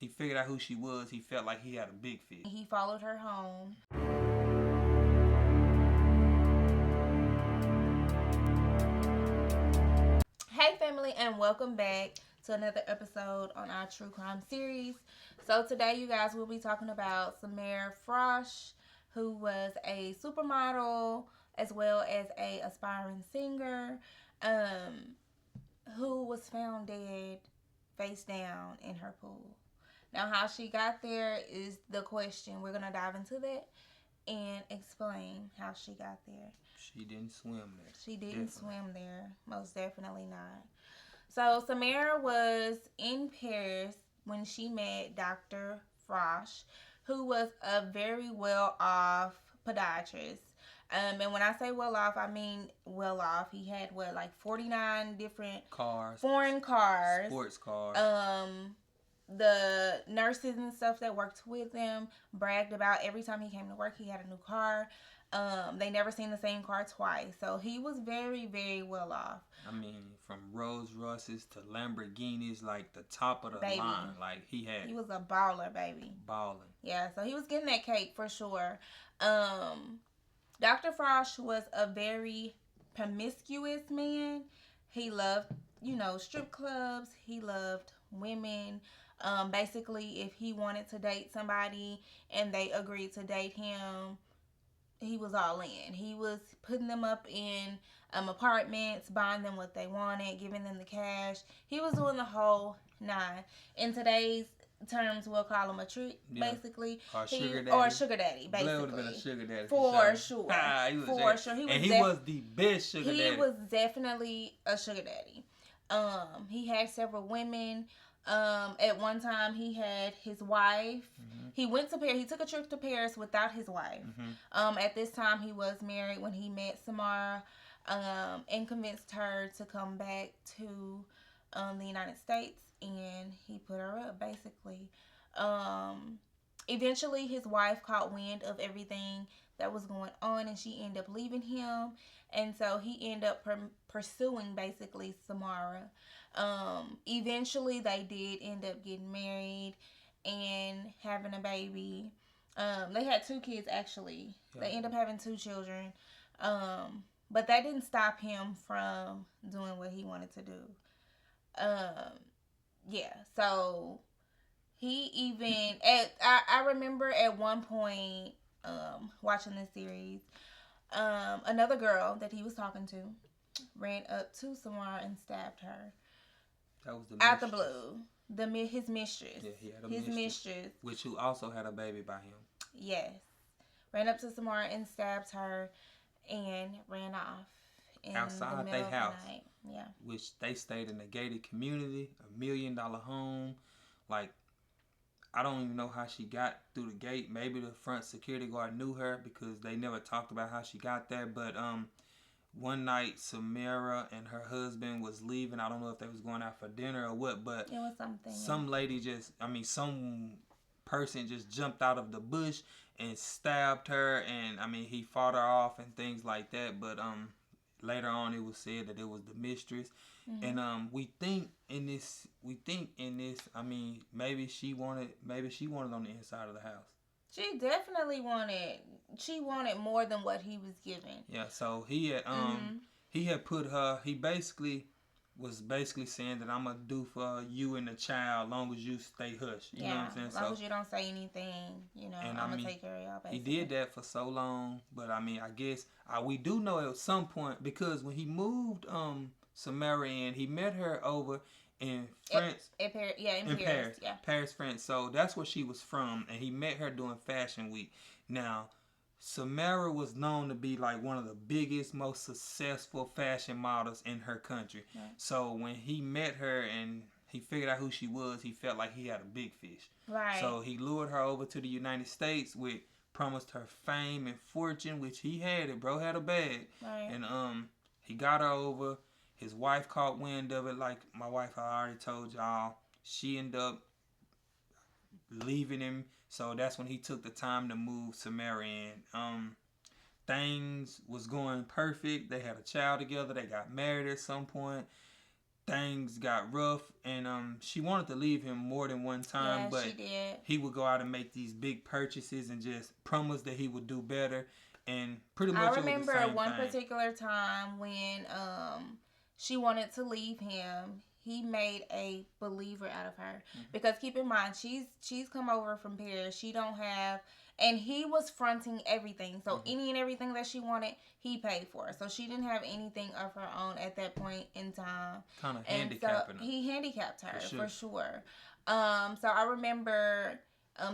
he figured out who she was, he felt like he had a big fish. He followed her home. Hey family, and welcome back to another episode on our true crime series. So today you guys will be talking about Samara Frosh, who was a supermodel as well as a aspiring singer, who was found dead face down in her pool. Now, how she got there is the question. We're going to dive into that and explain how she got there. She didn't swim there. She didn't swim there. Most definitely not. So, Samara was in Paris when she met Dr. Frosh, who was a very well-off podiatrist. And when I say well off, I mean well off. He had like 49 different cars, foreign cars, sports cars. The nurses and stuff that worked with him bragged about every time he came to work, he had a new car. They never seen the same car twice. So he was very, very well off. I mean, from Rolls Royces to Lamborghinis, like the top of the line. Like he was a baller, baby. Balling. Yeah, so he was getting that cake for sure. Dr. Frosh was a very promiscuous man. He loved, strip clubs. He loved women. Basically, if he wanted to date somebody and they agreed to date him, he was all in. He was putting them up in apartments, buying them what they wanted, giving them the cash. He was doing the whole nine. In today's terms, we'll call him a trick, basically. Or sugar daddy. Or sugar daddy, basically. Glam would have been a sugar daddy. For sure. For sure. He was the best sugar daddy. He was definitely a sugar daddy. He had several women. At one time, he had his wife. Mm-hmm. He went to Paris. He took a trip to Paris without his wife. Mm-hmm. At this time, he was married when he met Samara, and convinced her to come back to the United States, and he put her up, basically. Eventually, his wife caught wind of everything that was going on, and she ended up leaving him, and so he ended up pursuing, basically, Samara. Eventually, they did end up getting married and having a baby. They had 2 kids, actually. Yeah. They ended up having 2 children. But that didn't stop him from doing what he wanted to do. Yeah, so he even, I remember at one point, watching this series, another girl that he was talking to ran up to Samara and stabbed her. That was out the blue. His mistress. Yeah, he had a mistress. Which who also had a baby by him. Yes. Ran up to Samara and stabbed her and ran off. Outside their house. Yeah. Which they stayed in a gated community, $1 million home. Like, I don't even know how she got through the gate. Maybe the front security guard knew her because they never talked about how she got there. But one night, Samara and her husband was leaving. I don't know if they was going out for dinner or what, but it was something. Some lady some person just jumped out of the bush and stabbed her, and he fought her off and things like that. But later on, it was said that it was the mistress. Mm-hmm. And we think in this. Maybe she wanted on the inside of the house. She definitely wanted. She wanted more than what he was given. Yeah. So he had he had put her. He was saying that I'm gonna do for you and the child, long as you stay hush. You know what I'm saying? As long as you don't say anything, I'm gonna take care of y'all. Basically. He did that for so long, but I guess we do know at some point, because when he moved Samara in, he met her over in France. In Paris. Yeah. Paris, France. So that's where she was from, and he met her during Fashion Week. Now, Samara was known to be like one of the biggest, most successful fashion models in her country. Right. So when he met her and he figured out who she was, he felt like he had a big fish. Right. So he lured her over to the United States promised her fame and fortune, which he had it. Bro had a bag. Right. And he got her over. His wife caught wind of it, like my wife I already told y'all. She ended up leaving him. So that's when he took the time to move Samara in. Things was going perfect. They had a child together. They got married at some point. things got rough, and she wanted to leave him more than one time, Yeah, but she did. he would go out and make these big purchases and just promise that he would do better, and pretty I much it was the remember same one thing. particular time when she wanted to leave him. He made a believer out of her, because keep in mind she's come over from Paris. She don't have, and he was fronting everything. So any and everything that she wanted, he paid for. So she didn't have anything of her own at that point in time. Kind of And handicapping her. He handicapped her for sure. So I remember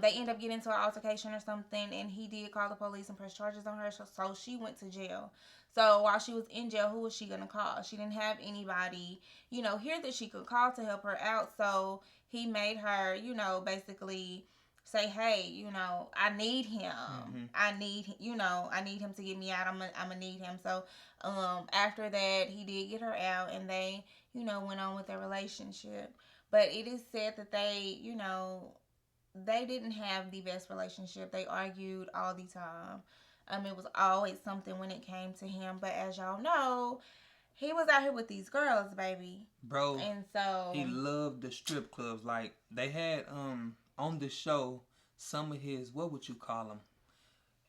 they end up getting into an altercation or something, and he did call the police and press charges on her. So she went to jail. So while she was in jail, who was she gonna call? She didn't have anybody, here that she could call to help her out. So he made her, basically say, hey, I need him. I need him to get me out. I'm gonna need him. So after that, he did get her out, and they, went on with their relationship. But it is said that they didn't have the best relationship. They argued all the time. It was always something when it came to him. But as y'all know, he was out here with these girls, baby. Bro, and so he loved the strip clubs. Like, they had on the show some of his, what would you call them?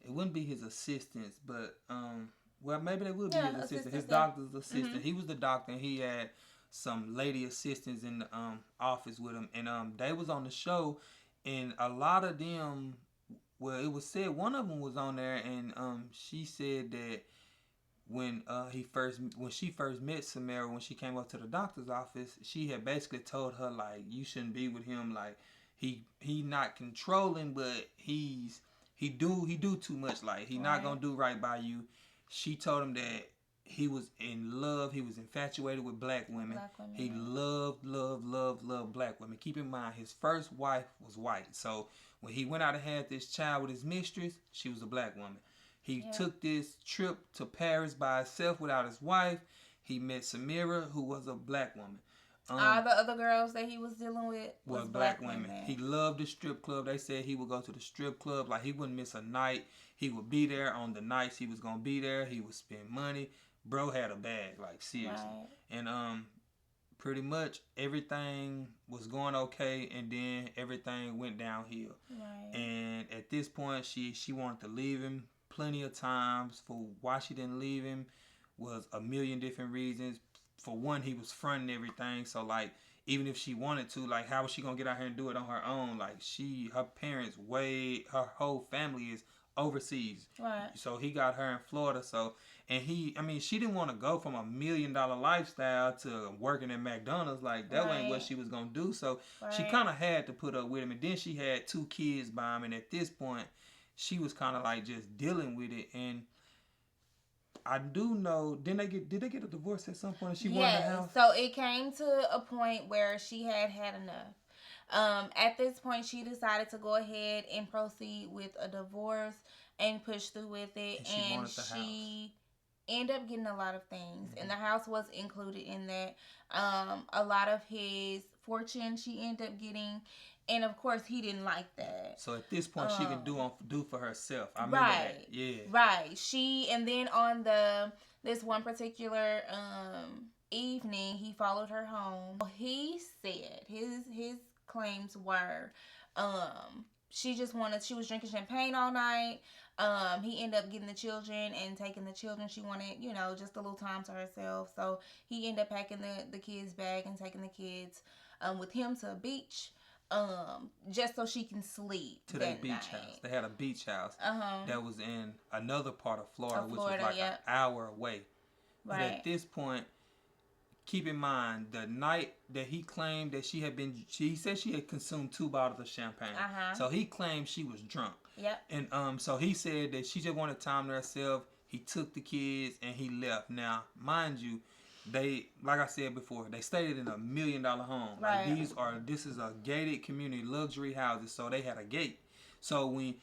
It wouldn't be his assistants, but well, maybe they would be his assistant. His doctor's assistant. He was the doctor, and he had some lady assistants in the office with him, and they was on the show, and a lot of them. Well, it was said one of them was on there, and she said that when she first met Samara, when she came up to the doctor's office, she had basically told her, like, you shouldn't be with him. Like, he not controlling, but he do too much. Like, he not gonna do right by you. She told him that he was in love. He was infatuated with black women. He loved black women. Keep in mind, his first wife was white. So when he went out and had this child with his mistress, she was a black woman. He took this trip to Paris by himself without his wife. He met Samira, who was a black woman. All the other girls that he was dealing with was black women. He loved the strip club. They said he would go to the strip club. Like, he wouldn't miss a night. He would be there on the nights he was going to be there. He would spend money. Bro had a bag, like, seriously. And pretty much everything was going okay, and then everything went downhill. And at this point, she wanted to leave him plenty of times. For why she didn't leave him was a million different reasons. For one, he was fronting everything. So, like, even if she wanted to, like, how was she gonna get out here and do it on her own? Like, her parents, her whole family is overseas. So he got her in Florida. So, and she didn't want to go from $1 million lifestyle to working at McDonald's. Like, that ain't what she was gonna do. So she kind of had to put up with him. And then she had 2 kids by him. And at this point, she was kind of like just dealing with it. And I do know, did they get a divorce at some point? She won the house? So it came to a point where she had enough. At this point, she decided to go ahead and proceed with a divorce and push through with it. And she ended up getting a lot of things. And the house was included in that. A lot of his fortune she ended up getting. And of course, he didn't like that. So at this point, she can do for herself. I remember that. Yeah. Right. And then on this one particular evening, he followed her home. He said his claims were, she was drinking champagne all night. He ended up getting the children and taking the children. She wanted, just a little time to herself. So he ended up packing the kids' bag and taking the kids with him to a beach. Just so she can sleep to that beach house. They had a beach house that was in another part of Florida, which was like an hour away. But at this point, keep in mind, the night that he claimed that he said she had consumed 2 bottles of champagne. So he claimed she was drunk. And so he said that she just wanted time to herself. He took the kids and he left. Now, mind you, they, like I said before, they stayed in $1 million home. Like, this is a gated community, luxury houses, so they had a gate. So when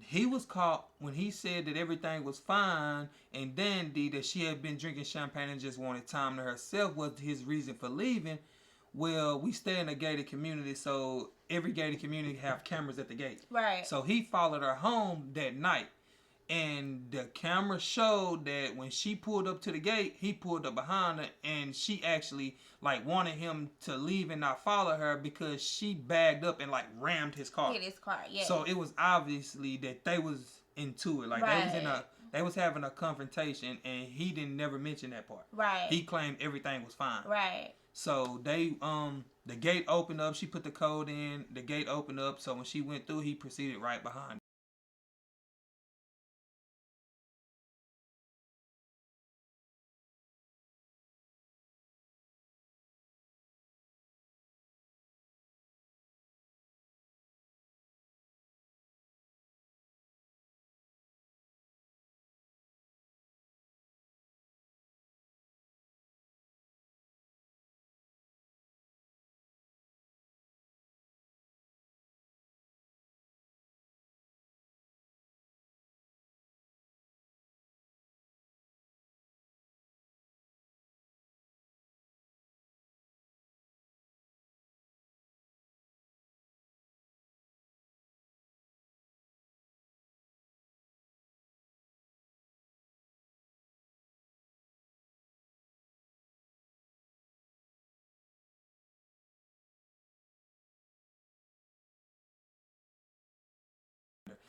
he was caught, when he said that everything was fine and dandy, that she had been drinking champagne and just wanted time to herself was his reason for leaving. Well, we stay in a gated community, so every gated community have cameras at the gate. So he followed her home that night. And the camera showed that when she pulled up to the gate, he pulled up behind her, and she actually like wanted him to leave and not follow her because she bagged up and like rammed his car. Hit his car, yeah. So it was obviously that they was into it. Like they was having a confrontation, and he didn't never mention that part. Right. He claimed everything was fine. Right. So they the gate opened up. She put the code in. The gate opened up. So when she went through, he proceeded right behind her.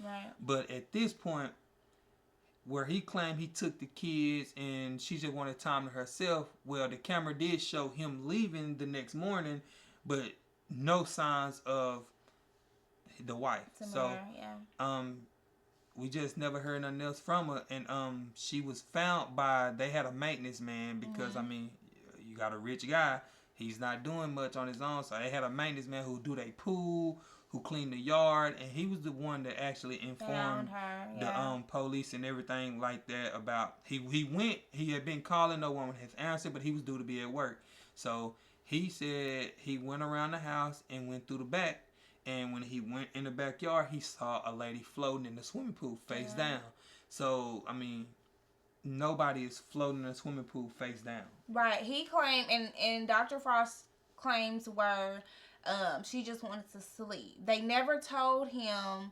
Right. But at this point, where he claimed he took the kids and she just wanted time to herself, well, the camera did show him leaving the next morning, but no signs of the wife. Samara, yeah. We just never heard nothing else from her, and she was found by, they had a maintenance man because I mean, you got a rich guy, he's not doing much on his own, so they had a maintenance man who do their pool, who cleaned the yard, and he was the one that actually informed her, yeah. the police and everything like that about he had been calling, no one has answered, but he was due to be at work, so he said he went around the house and went through the back. And when he went in the backyard, he saw a lady floating in the swimming pool face down. So, I mean, nobody is floating in a swimming pool face down. Right. He claimed, and Dr. Frost's claims were she just wanted to sleep. They never told him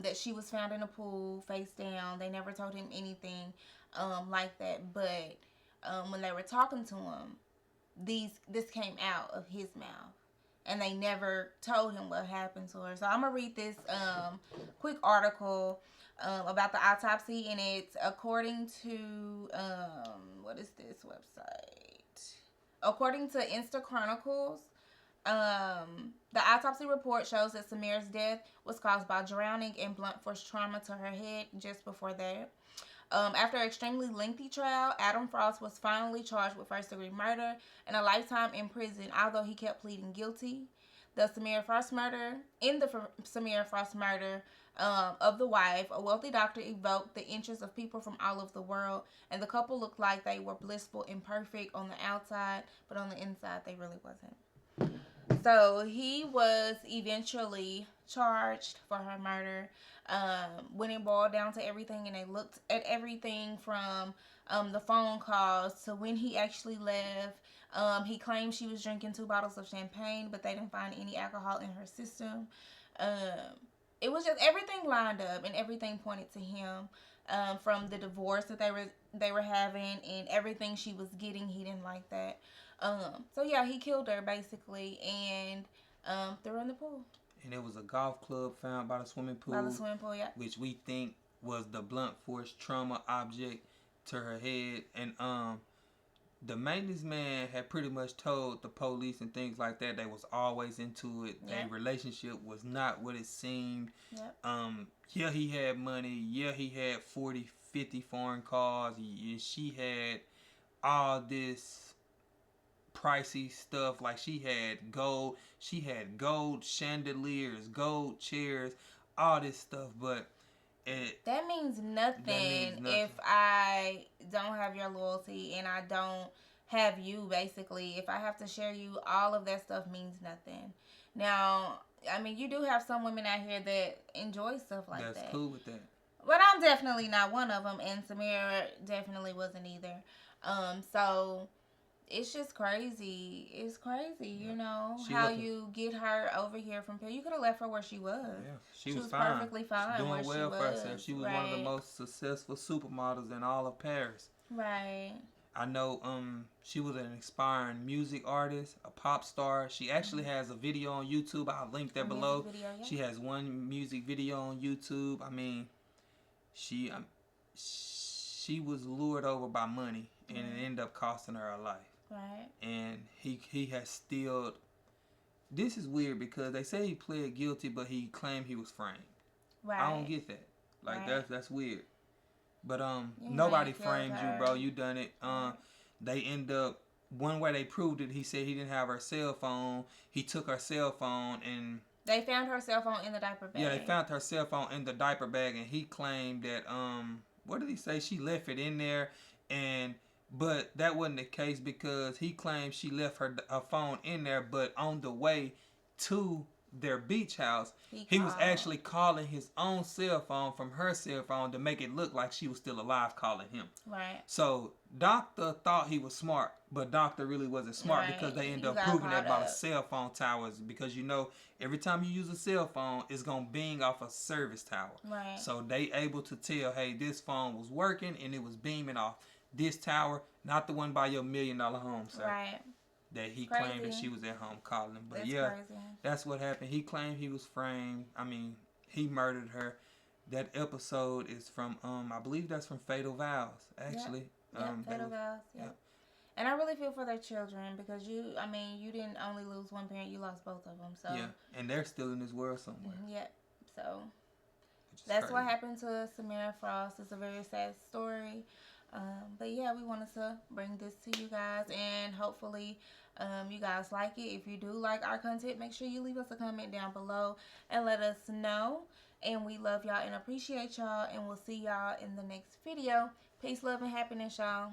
that she was found in a pool face down. They never told him anything like that. But when they were talking to him, this came out of his mouth. And they never told him what happened to her. So I'm going to read this quick article about the autopsy. And it's according to, what is this website? According to Insta Chronicles, the autopsy report shows that Samara's death was caused by drowning and blunt force trauma to her head just before that. After an extremely lengthy trial, Adam Frost was finally charged with first-degree murder and a lifetime in prison, although he kept pleading guilty. The Samara Frost murder, of the wife, a wealthy doctor evoked the interest of people from all over the world, and the couple looked like they were blissful and perfect on the outside, but on the inside, they really wasn't. So he was eventually charged for her murder. When it boiled down to everything, and they looked at everything from the phone calls to when he actually left. He claimed she was drinking 2 bottles of champagne, but they didn't find any alcohol in her system. It was just everything lined up, and everything pointed to him. From the divorce that they were having, and everything she was getting, he didn't like that. So yeah, he killed her basically, and threw her in the pool. And it was a golf club found by the swimming pool. By the swimming pool, yeah. Which we think was the blunt force trauma object to her head. And the maintenance man had pretty much told the police and things like that they was always into it. Yep. Their relationship was not what it seemed. Yep. Yeah, he had money. Yeah, he had 40, 50 foreign cars. She had all this pricey stuff. Like she had gold chandeliers, gold chairs, all this stuff, but that means nothing if I don't have your loyalty and I don't have you. Basically, if I have to share you, all of that stuff means nothing. Now, I mean, you do have some women out here that enjoy stuff like that. That's cool with that. But I'm definitely not one of them, and Samara definitely wasn't either. So it's just crazy. It's crazy, Yeah. you know, She how looking. you get her over here from here. You could have left her where she was. Yeah, She was was fine. perfectly She's fine where doing she well for herself. was. She was one of the Right. most successful supermodels in all of Paris. Right. I know she was an aspiring music artist, a pop star. She actually has a video on YouTube. I'll link A that music below. video, yeah. She has one music video on YouTube. I mean, she she was lured over by money, and it ended up costing her her life. Right. And he has still. This is weird because they say he pled guilty, but he claimed he was framed. Right. I don't get that. Like that's weird. But You nobody ain't killed framed you, her. bro. You done it. Right. They end up one way they proved it. He said he didn't have her cell phone. He took her cell phone and They found her cell phone in the diaper bag. yeah, they found her cell phone in the diaper bag, and he claimed that what did he say? She left it in there, and but that wasn't the case because he claimed she left her phone in there, but on the way to their beach house, he was actually calling his own cell phone from her cell phone to make it look like she was still alive calling him. Right. So Doctor thought he was smart, but Doctor really wasn't smart because they ended up proving that by the cell phone towers, because you know every time you use a cell phone, it's gonna bing off a service tower. Right. So they able to tell, hey, this phone was working and it was beaming off this tower, not the one by your $1 million home, sir. Right. That he claimed that she was at home calling him. But that's yeah, crazy. That's what happened. He claimed he was framed. I mean, he murdered her. That episode is from I believe that's from Fatal Vows, actually. Yep. Fatal Vows. Yep. And I really feel for their children because you didn't only lose one parent, you lost both of them. So yeah, and they're still in this world somewhere. Yep. So that's what happened to Samara Frost. It's a very sad story. But yeah, we wanted to bring this to you guys, and hopefully you guys like it. If you do like our content, make sure you leave us a comment down below and let us know. And we love y'all and appreciate y'all, and we'll see y'all in the next video. Peace, love, and happiness, y'all.